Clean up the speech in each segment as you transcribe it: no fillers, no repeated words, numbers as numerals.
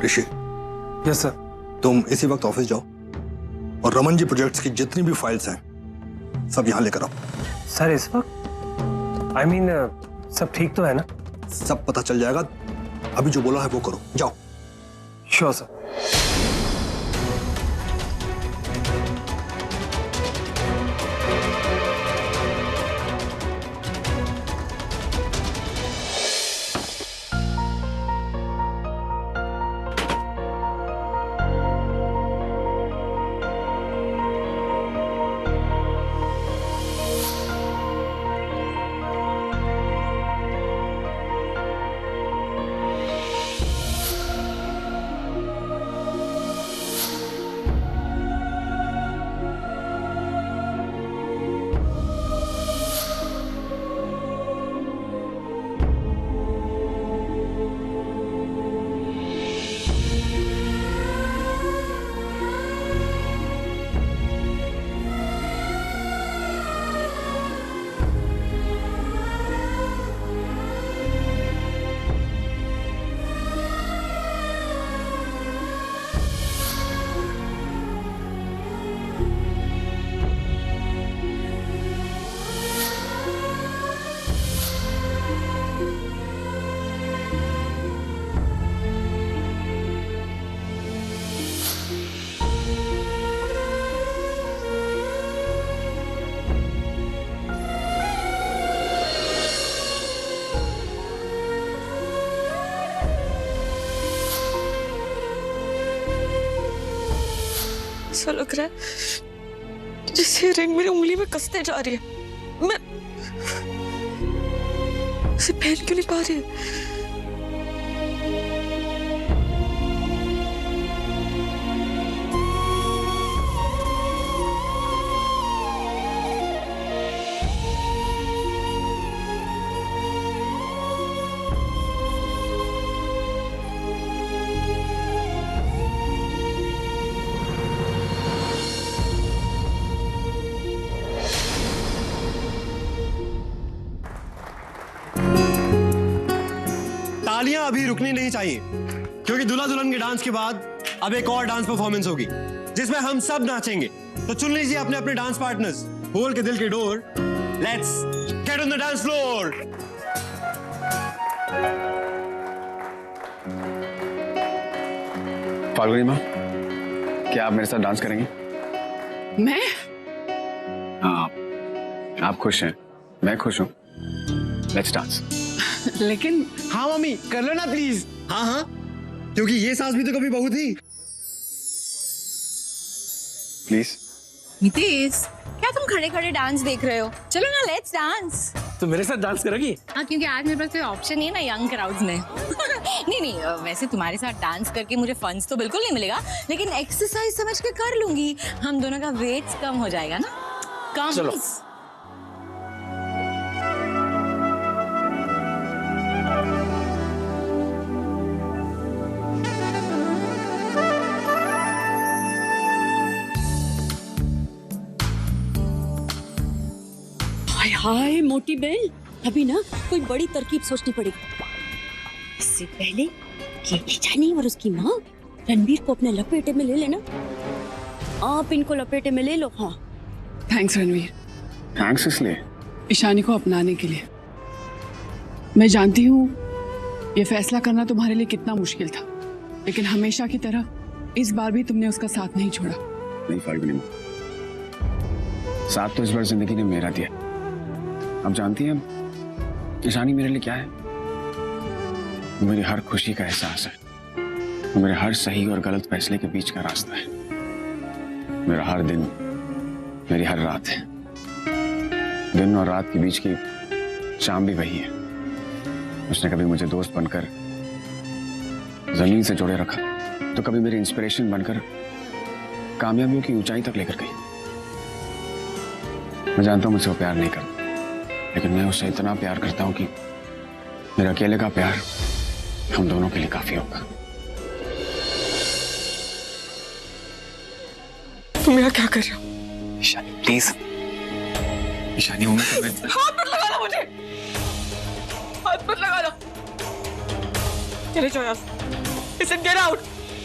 ऋषि, yes sir. तुम इसी वक्त ऑफिस जाओ और रमन जी प्रोजेक्ट्स की जितनी भी फाइल्स हैं सब यहाँ लेकर आओ। सर इस वक्त I mean, सब ठीक तो है ना? सब पता चल जाएगा, अभी जो बोला है वो करो, जाओ। Sure sir. ऐसा लग रहा है जैसे रिंग मेरी उंगली में कसते जा रही है। मैं इसे पहन क्यों नहीं पा रही? तालियां अभी रुकनी नहीं चाहिए, क्योंकि दूल्हा दुल्हन के डांस के बाद अब एक और डांस परफॉर्मेंस होगी जिसमें हम सब नाचेंगे। तो चुन लीजिए अपने अपने डांस पार्टनर्स, खोल के दिल के door. Let's get on the dance floor. Falguni माँ, क्या आप मेरे साथ डांस करेंगे? मैं? हाँ, आप खुश हैं, मैं खुश हूँ। Let's dance. लेकिन हाँ मम्मी, कर लो ना प्लीज। हाँ हाँ, क्योंकि ये सास भी तो कभी बहू थी। प्लीज। नितीश, क्या तुम खड़े खड़े डांस देख रहे हो? चलो ना, लेट्स डांस। तो मेरे साथ डांस करोगी? हाँ, क्योंकि आज मेरे पास कोई ऑप्शन नहीं है ना यंग क्राउड्स में। नहीं, वैसे तुम्हारे साथ डांस करके मुझे फंड्स तो बिल्कुल नहीं मिलेगा, लेकिन एक्सरसाइज समझ के कर लूंगी। हम दोनों का वेट कम हो जाएगा ना। कम। चलो। हाय हाय मोटी बेल, अभी ना कोई बड़ी तरकीब सोचनी पड़ेगी। इससे पहले केटी जानी और उसकी माँ रणबीर को अपने लपेटे में ले लेना। आप इनको लपेटे में ले लो। हाँ, थैंक्स रणवीर, थैंक्स इसलिए? ईशानी को अपनाने के लिए। मैं जानती हूँ ये फैसला करना तुम्हारे लिए कितना मुश्किल था, लेकिन हमेशा की तरह इस बार भी तुमने उसका साथ नहीं छोड़ा। नहीं फाल्गुनी माँ, साथ तो इस बार जिंदगी ने मेरा दिया। अब जानती हैं ईशानी मेरे लिए क्या है? वो मेरी हर खुशी का एहसास है, वो मेरे हर सही और गलत फैसले के बीच का रास्ता है। मेरा हर दिन, मेरी हर रात है। दिन और रात के बीच की शाम भी वही है। उसने कभी मुझे दोस्त बनकर जमीन से जोड़े रखा, तो कभी मेरी इंस्पिरेशन बनकर कामयाबियों की ऊंचाई तक लेकर गई। मैं जानता हूं मुझसे वो प्यार नहीं करता, लेकिन मैं उससे इतना प्यार करता हूं कि मेरा अकेले का प्यार हम दोनों के लिए काफी होगा। तुम यहाँ क्या कर रहे हो? ईशानी प्लीज, ईशानी हूं मैं। हाथ मत लगाना मुझे, हाथ मत लगाना। चले जाओ यहाँ से। Listen, get out.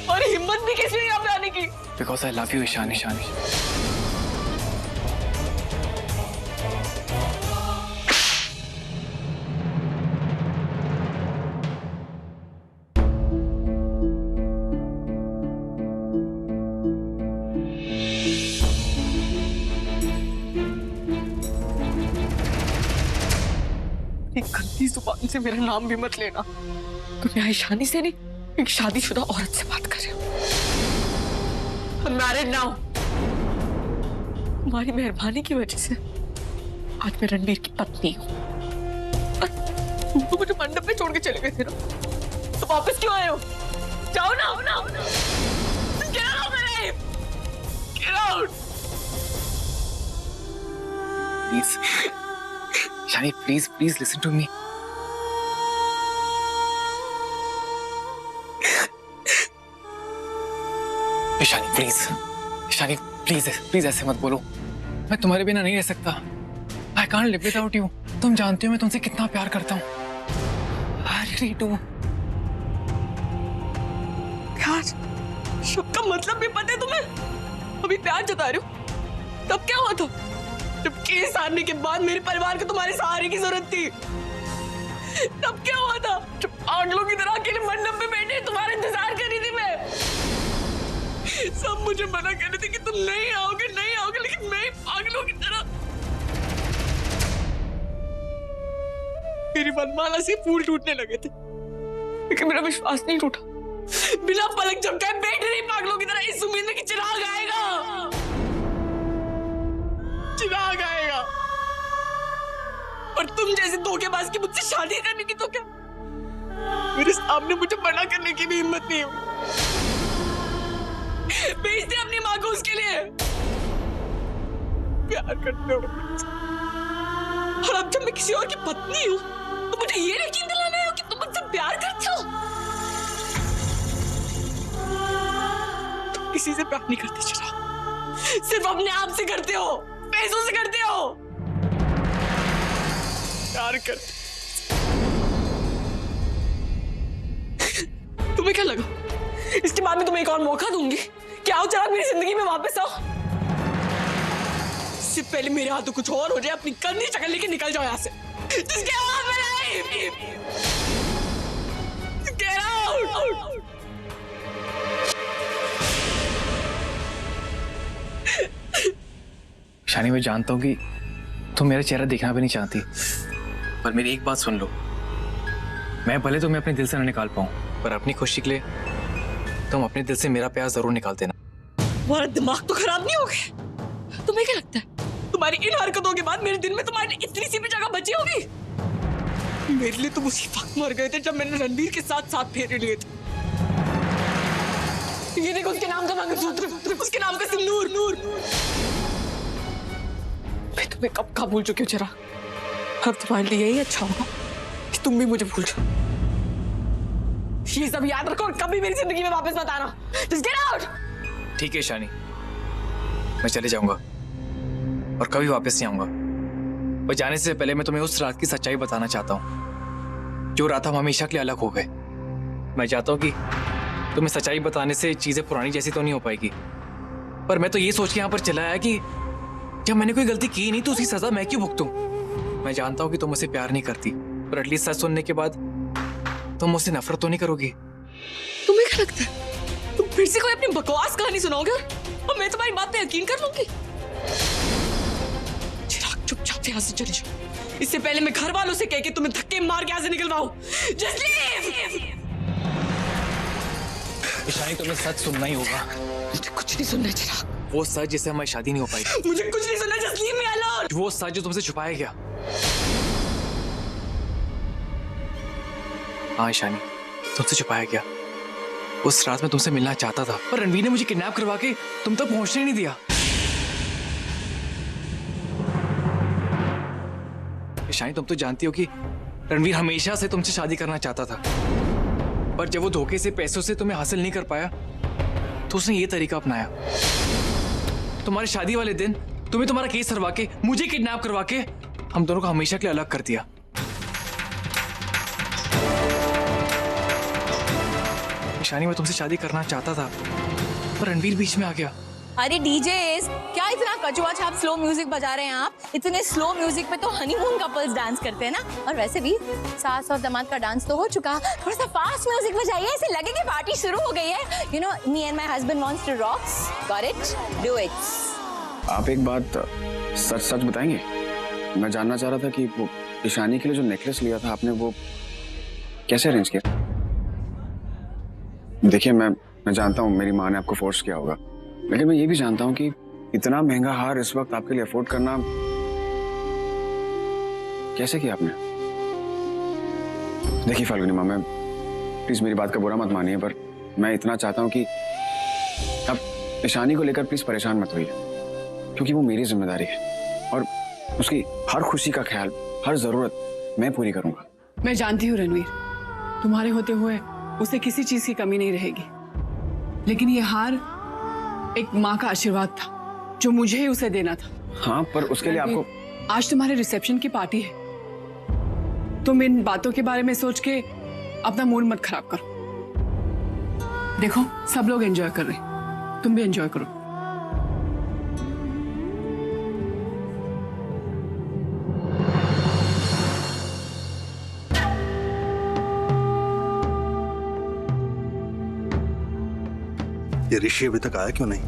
और हिम्मत भी किसी ने यहाँ पे आने की। Because I love you Ishani. एक गंदी जुबान से मेरा नाम भी मत लेना। तुम यहाँ ईशानी से नहीं, एक शादीशुदा औरत से बात कर रहे हो। Married now. तुम्हारी मेहरबानी की वजह से आज मैं रणबीर की पत्नी हूँ। तुम मुझे मंडप पे छोड़ के चले गए थे ना, तो वापस क्यों आए हो? जाओ ना। Get out of my life! Get out! Please Ishani, please listen to me. Ishani please ऐसे मत बोलो। मैं तुम्हारे बिना नहीं रह सकता। I can't live without you. तुम जानती हो मैं तुमसे कितना प्यार करता हूँ। I really do. प्यार शब्द का मतलब भी पता है तुम्हें? अभी प्यार जता रहे हो, तब क्या हुआ था जब केस हारने के बाद मेरे परिवार को तुम्हारे सहारे की जरूरत थी? तब क्या हुआ था जब पागलों की तरह अकेले मंडप में बैठे तुम्हारा इंतजार कर रही थी मैं? सब मुझे मना कर रहे थे कि तुम नहीं आओगे, लेकिन मैं पागलों की तरह मेरी वनमाला से फूल टूटने लगे थे, लेकिन मेरा विश्वास नहीं टूटा। बिना पलक झपकाए बैठ रही पागलों की तरह इस उम्मीद में कि चिराग आएगा। और तुम जैसे धोखेबाज की मुझसे शादी करने की तो क्या मेरे सामने मुझे मना करने की भी हिम्मत नहीं हुई। भेज दे अपनी माँ को उसके लिए। प्यार करते हो और अब जब मैं किसी और की पत्नी हूँ तो मुझे ये यकीन दिलाना है कि तुम मुझसे प्यार करते हो। तुम किसी से प्यार नहीं करते चिराग, सिर्फ अपने आप से करते हो, पैसों से करते हो। प्यार करते तुम्हें क्या लगा इसके बाद में तुम्हें एक और मौका दूंगी? क्या हो चिराग, मेरी जिंदगी में वापस आओ। इससे पहले मेरे हाथों कुछ और हो जाए, अपनी गंदी शक्ल लेके निकल जाओ यहाँ से। Just get out of my life! Get out! Ishani, मैं जानता हूँ कि तुम मेरा चेहरा देखना भी नहीं चाहती, पर मेरी एक बात सुन लो। मैं भले तुम्हें अपने दिल से न निकाल पाऊँ, पर अपनी खुशी के लिए तुम अपने दिल से मेरा प्यार जरूर निकाल देना। तुम्हारा दिमाग तो खराब नहीं हो गया? तुम्हें क्या लगता है तुम्हारी इन हरकतों के बाद मेरे दिल में तुम्हारी इतनी सी भी जगह बची होगी? मेरे लिए तुम उसी वक्त मर गए थे जब मैंने रणबीर के साथ साथ फेरे लिए थे। ये देखो उसके नाम का मंगलसूत्र, उसके नाम का सिंदूर। मैं तुम्हें कब का भूल चुकी हूँ चिराग। अब तुम्हारे लिए यही अच्छा होगा कि तुम भी मुझे भूल जाओ। ये सब याद रखो और कभी मेरी जिंदगी में वापस मत आना। Just get out! ठीक है ईशानी, मैं चले जाऊंगा और कभी वापस नहीं आऊंगा। पर जाने से पहले मैं तुम्हें उस रात की सच्चाई बताना चाहता हूँ, जो रात हम हमेशा के लिए अलग हो गए। मैं चाहता हूँ कि तुम्हें सच्चाई बताने से चीजें पुरानी जैसी तो नहीं हो पाएगी, पर मैं तो ये सोच के यहाँ पर चला आया कि जब मैंने कोई गलती की नहीं तो उसकी सजा मैं क्यों भुगतूं। मैं जानता हूँ कि तुम मुझसे प्यार नहीं करती, पर एटलीस्ट सच सुनने के बाद तुम मुझसे नफरत तो नहीं करोगी। तुम्हें क्या लगता है तुम फिर से कोई अपनी बकवास कहानी सुनाओगे और मैं तुम्हारी बात पे यकीन कर लूंगी? चिराग, चुपचाप यहाँ से चले जाओ, इससे पहले मैं घर वालों से कह के तुम्हें धक्के मार के यहाँ से निकलवाऊं। Just leave! ईशानी, तुम्हें सच सुनना ही होगा। मुझे कुछ नहीं सुनना है चिराग। वो सच जिससे हमारी शादी नहीं हो पाई। मुझे कुछ नहीं सुनना। Just leave me alone! वो सच जो तुमसे छुपाया गया। हाँ ईशानी, तुमसे छुपाया गया। उस रात में तुमसे मिलना चाहता था, पर रणवीर ने मुझे किडनैप करवा के तुम तक पहुंचने नहीं दिया। ईशानी, तुम तो जानती हो कि रणवीर हमेशा से तुमसे शादी करना चाहता था, पर जब वो धोखे से पैसों से तुम्हें हासिल नहीं कर पाया तो उसने ये तरीका अपनाया। तुम्हारी शादी वाले दिन तुम्हें तुम्हारा केस हरवा के मुझे किडनैप करवा के हम दोनों को हमेशा के लिए अलग कर दिया। ईशानी, मैं तुमसे शादी करना चाहता था पर रणवीर बीच में आ गया। अरे डीजे, क्या इतना कचुआ छाप स्लो म्यूजिक बजा रहे हैं आप? इतने स्लो म्यूजिक पे तो हनीमून कपल्स डांस करते हैं ना। और वैसे भी सास और दामाद का डांस तो हो चुका, थोड़ा सा फास्ट म्यूजिक बजाइए, ऐसे लगे कि पार्टी शुरू हो गई है। You know, me and my husband wants to rock. Got it? Do it. आप एक बात सच सच बताएंगे? मैं जानना चाह रहा था कि वो ईशानी के लिए जो नेकलेस लिया था आपने, वो कैसे अरेंज किया? देखिए, मैं जानता हूँ मेरी माँ ने आपको फोर्स किया होगा, लेकिन मैं ये भी जानता हूँ कि इतना महंगा हार इस वक्त आपके लिए अफोर्ड करना कैसे किया आपने? देखिए फाल्गुनी माँ, मैं प्लीज मेरी बात का बुरा मत मानिए, पर मैं इतना चाहता हूँ कि आप ईशानी को लेकर प्लीज परेशान मत होइए, क्योंकि वो मेरी जिम्मेदारी है और उसकी हर खुशी का ख्याल, हर जरूरत मैं पूरी करूंगा। मैं जानती हूँ रणवीर, तुम्हारे होते हुए उसे किसी चीज की कमी नहीं रहेगी, लेकिन ये हार एक माँ का आशीर्वाद था जो मुझे ही उसे देना था। हाँ, पर उसके लिए आपको, आज तुम्हारे रिसेप्शन की पार्टी है, तुम इन बातों के बारे में सोच के अपना मूड मत खराब करो। देखो, सब लोग एंजॉय कर रहे हैं, तुम भी एंजॉय करो। ये ऋषि अभी तक आया क्यों नहीं?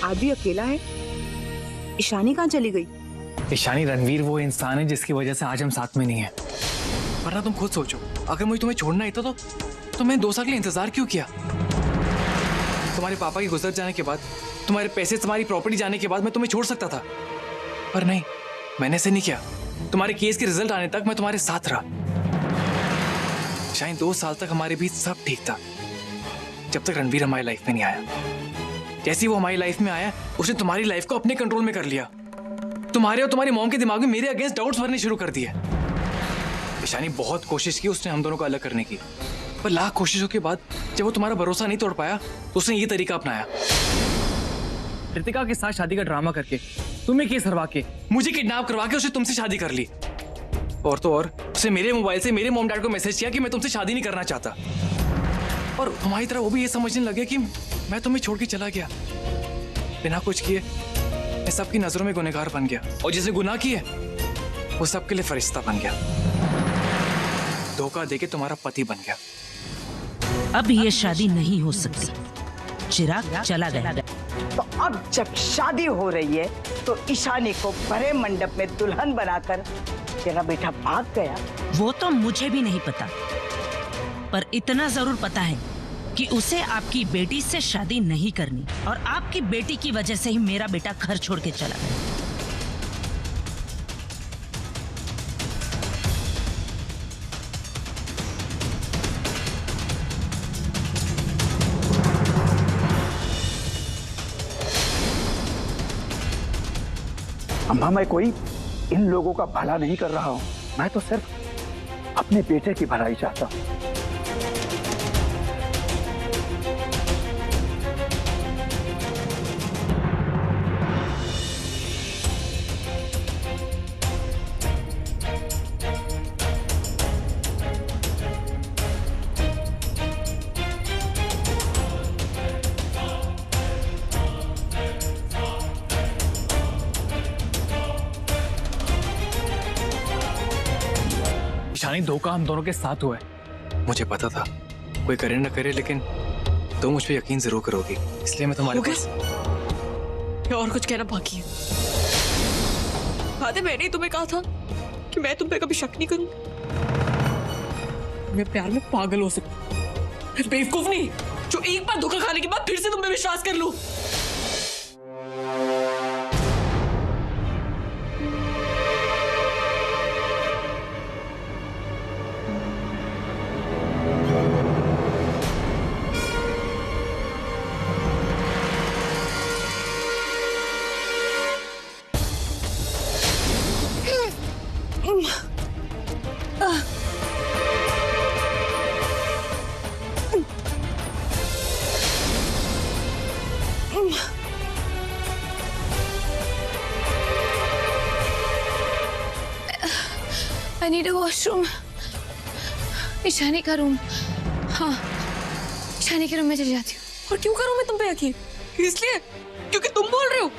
आदि अकेला है। ईशानी कहाँ चली गई? ईशानी, रणवीर वो इंसान है जिसकी वजह से आज हम साथ में नहीं है। वरना तुम खुद सोचो, अगर मुझे तुम्हें छोड़ना ही था तो मैं 2 साल के लिए इंतजार क्यों किया? तुम्हारे पापा के गुजर जाने के बाद, तुम्हारे पैसे, तुम्हारी प्रॉपर्टी जाने के बाद मैं तुम्हें छोड़ सकता था, पर नहीं, मैंने ऐसे नहीं किया। तुम्हारे केस के रिजल्ट आने तक मैं तुम्हारे साथ रहा। शायद 2 साल तक हमारे बीच सब ठीक था, जब तक रणवीर हमारी लाइफ में नहीं आया। जैसे ही वो हमारी लाइफ में आया, उसने तुम्हारी लाइफ को अपने कंट्रोल में कर लिया। तुम्हारे और तुम्हारी मॉम के दिमाग में मेरे अगेंस्ट डाउट्स भरने शुरू कर दिए। ईशानी, बहुत कोशिश की उसने हम दोनों को अलग करने की, पर लाख कोशिशों के बाद जब वो तुम्हारा भरोसा नहीं तोड़ पाया तो उसने ये तरीका अपनाया। रितिका के साथ शादी का ड्रामा करके, तुम्हें केस हरवा के, मुझे किडनैप करवा के उसने तुमसे शादी कर ली। और तो और उसने मेरे मोबाइल से मेरे मॉम डैड को मैसेज किया कि मैं तुमसे शादी नहीं करना चाहता। और तुम्हारी तरह वो भी ये समझने लगे कि मैं तुम्हें छोड़ के चला गया बिना कुछ किए। मैं सबकी नजरों में गुनहगार बन गया, और जिसने गुनाह किए वो सबके लिए फरिश्ता बन गया। धोखा देके तुम्हारा पति बन गया। अब ये शादी नहीं हो सकती, चिराग चला गया। तो अब जब शादी हो रही है तो ईशानी को बड़े मंडप में दुल्हन बनाकर तेरा बेटा भाग गया। वो तो मुझे भी नहीं पता, पर इतना जरूर पता है कि उसे आपकी बेटी से शादी नहीं करनी, और आपकी बेटी की वजह से ही मेरा बेटा घर छोड़ के चला गया। अम्मा, मैं कोई इन लोगों का भला नहीं कर रहा हूं, मैं तो सिर्फ अपने बेटे की भलाई चाहता हूं। ईशानी, धोखा हम दोनों के साथ हुआ है। मुझे पता था, कोई करे न करे, लेकिन तुम मुझ पे यकीन जरूर करोगी, इसलिए मैं तुम्हारे पास। क्या और कुछ कहना बाकी है? मैंने तुम्हें कहा था कि मैं तुम पे कभी शक नहीं करूंगी। मैं प्यार में पागल हो सकती, बेवकूफ नहीं जो एक बार धोखा खाने के बाद फिर से तुम पे विश्वास कर लूं। I need a washroom. Ishani का रूम। हाँ, ईशानी के रूम में चली जाती हूँ। और क्यों करूं मैं तुम पे यकीन? इसलिए क्योंकि तुम बोल रहे हो।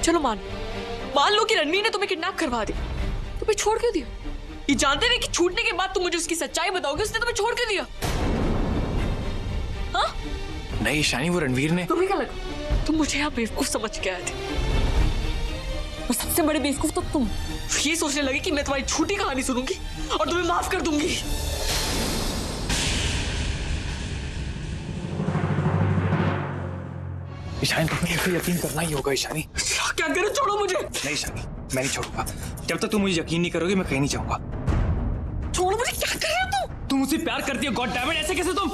चलो मान लो कि रणवीर ने तुम्हें किडनैप करवा दिया, तुम्हें छोड़ क्यों दिया? ये जानते हुए कि छूटने के बाद तुम मुझे उसकी सच्चाई बताओगे, उसने तुम्हें छोड़ क्यों दिया? हाँ? नहीं ईशानी, वो रणवीर ने। तुम्हें क्या लगा तुम मुझे यहाँ बेवकूफ समझ के आए थे? और सबसे बड़े बेवकूफ तो तुम ये सोचने लगे कि मैं तुम्हारी झूठी कहानी सुनूंगी और तुम्हें माफ कर दूंगी। ईशानी तुम्हें मुझे यकीन करना ही होगा। ईशानी क्या करो, छोड़ो मुझे। नहीं ईशानी, मैं नहीं छोड़ूंगा। जब तक तुम मुझे यकीन नहीं करोगे मैं कहीं नहीं जाऊंगा। छोड़ो मुझे। क्या कर रहे हो तुम मुझसे प्यार करती हो। गॉड डैम इट, ऐसे कैसे तुम?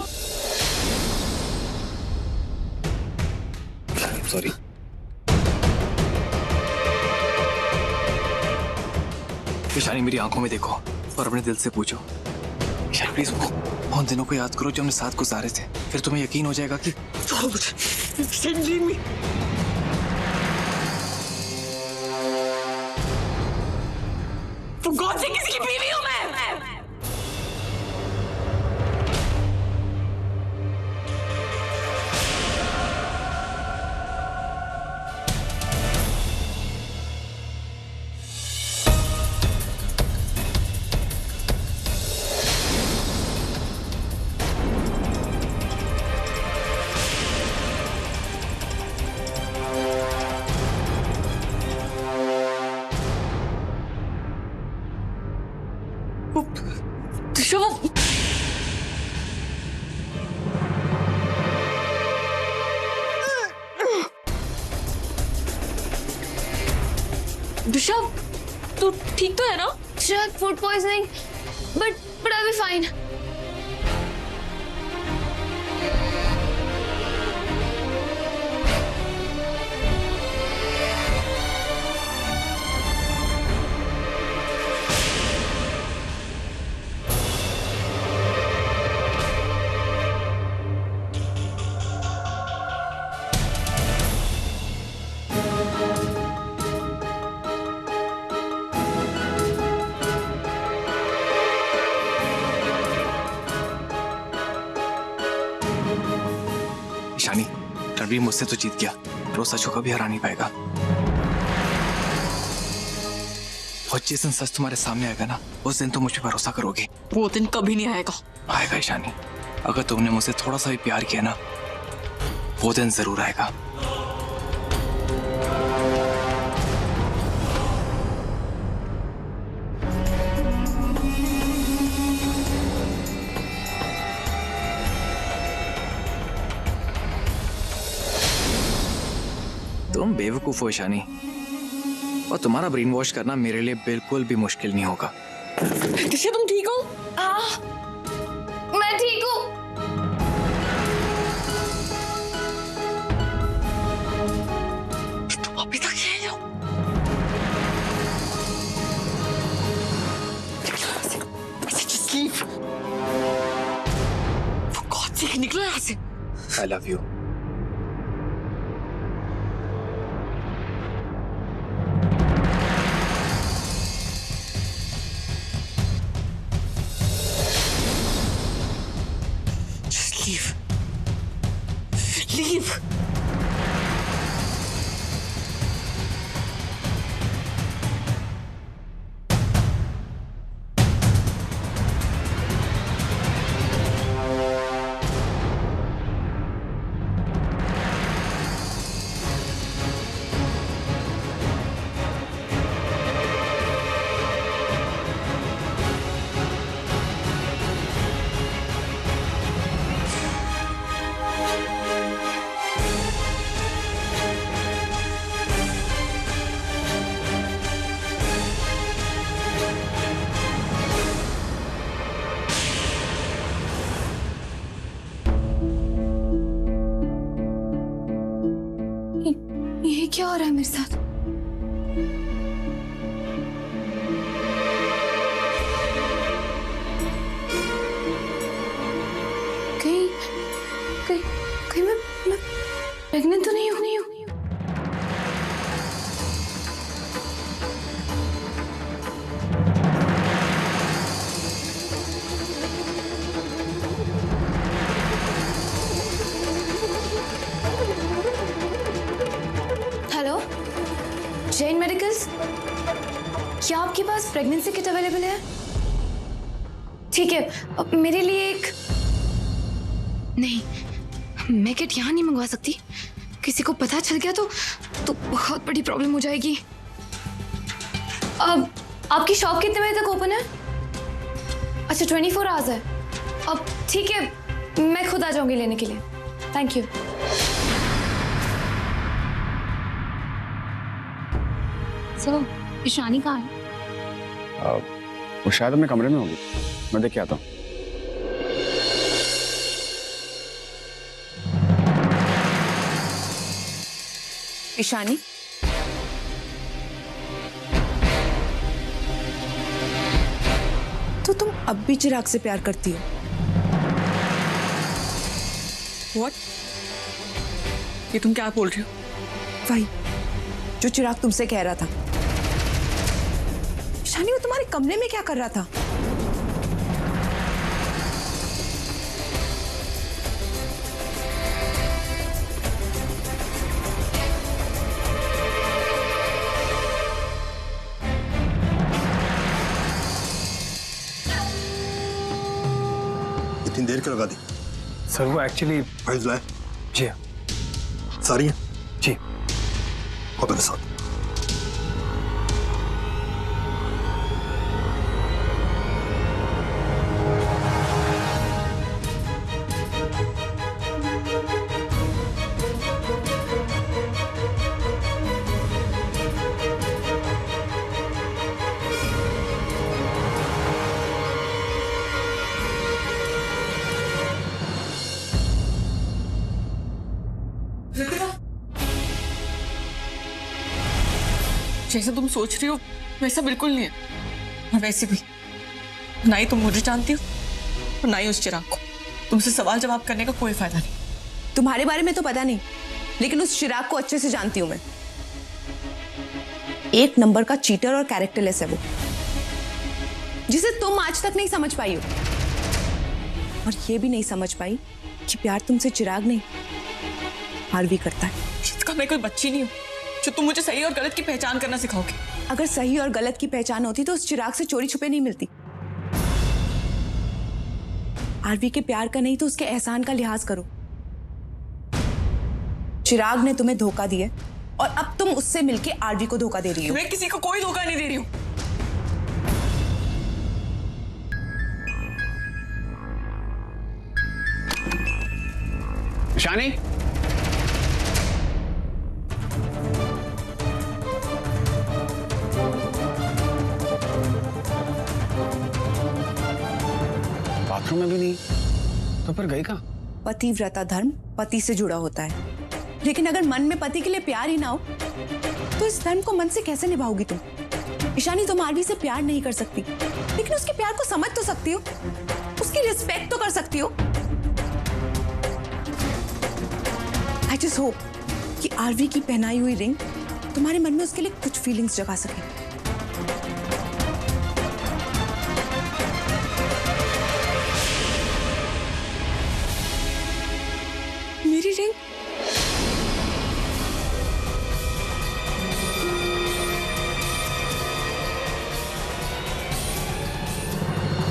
सॉरी। ईशानी मेरी आंखों में देखो और अपने दिल से पूछो। ईशानी प्लीज उन दिनों को याद करो जो हमने साथ गुजारे थे, फिर तुम्हें यकीन हो जाएगा कि छोड़ो मुझे। Leave me. For God's sake, किसी की बीवी हूं मैं। दिशा, तू ठीक तो है ना? शायद food poisoning, but I'll be fine. Ishani, Ranveer मुझसे तो जीत गया, पर वो सच को कभी हरा नहीं पाएगा। और जिस दिन सच तुम्हारे सामने आएगा ना, उस दिन तुम मुझ पे भरोसा करोगे। वो दिन कभी नहीं आएगा। आएगा ईशानी, अगर तुमने मुझसे थोड़ा सा भी प्यार किया ना, वो दिन जरूर आएगा। तुम बेवकूफ हो ईशानी, और तुम्हारा ब्रेन वॉश करना मेरे लिए बिल्कुल भी मुश्किल नहीं होगा। दिशा, तुम ठीक हो? मैं ठीक हूँ। तुम अभी तक यहीं हो? Just leave. For God's sake, निकलो यहाँ से। I love you. Leave. Leave. ये क्या हो रहा है मेरे साथ? कहीं कहीं कहीं मैं प्रेग्नेंट तो नहीं हूँ। क्या आपके पास प्रेगनेंसी किट अवेलेबल है? ठीक है, अब मेरे लिए एक नहीं, मैं किट यहाँ नहीं मंगवा सकती। किसी को पता चल गया तो बहुत बड़ी प्रॉब्लम हो जाएगी। अब आपकी शॉप कितने बजे तक ओपन है? अच्छा 24 आवर्स है। अब ठीक है, मैं खुद आ जाऊंगी लेने के लिए। Thank you. सर, ईशानी कहाँ है? वो शायद अपने कमरे में होगी, मैं देख के आता हूँ। ईशानी, तो तुम अब भी चिराग से प्यार करती हो? What? ये तुम क्या बोल रही हो? वही जो चिराग तुमसे कह रहा था। ईशानी, वो तुम्हारे कमरे में क्या कर रहा था? इतनी देर क्यों लगा दी? सर वो एक्चुअली फाइल्स लाए? जी सारी हैं? जी। और मेरे साथ जैसा तुम सोच रही हो वैसा बिल्कुल नहीं है। और वैसे भी ना ही तुम मुझे जानती हो और ना ही उस चिराग को। तुमसे सवाल जवाब करने का कोई फायदा नहीं। तुम्हारे बारे में तो पता नहीं, लेकिन उस चिराग को अच्छे से जानती हूं मैं। एक नंबर का चीटर और कैरेक्टरलेस है वो, जिसे तुम आज तक नहीं समझ पाई हो। और ये भी नहीं समझ पाई कि प्यार तुमसे चिराग नहीं, आरवी करता है। मैं कोई बच्ची नहीं हूँ जो तुम मुझे सही और गलत की पहचान करना सिखाओगे। अगर सही और गलत की पहचान होती तो उस चिराग से चोरी छुपे नहीं मिलती। आरवी के प्यार का नहीं तो उसके एहसान का लिहाज करो। चिराग ने तुम्हें धोखा दिया और अब तुम उससे मिलके आरवी को धोखा दे रही हो। मैं किसी को कोई धोखा नहीं दे रही हूँ। ईशानी, बाथरूम में भी नहीं तो फिर गई कहाँ? पतिव्रता धर्म पति से जुड़ा होता है, लेकिन अगर मन में पति के लिए प्यार ही ना हो तो इस धर्म को मन से कैसे निभाओगी तुम? ईशानी, तुम आरवी से प्यार नहीं कर सकती, लेकिन उसके प्यार को समझ तो सकती हो, उसकी रिस्पेक्ट तो कर सकती हो। आई जस्ट होप कि आरवी की पहनाई हुई रिंग तुम्हारे मन में उसके लिए कुछ फीलिंग्स जगा सके। मेरी रिंग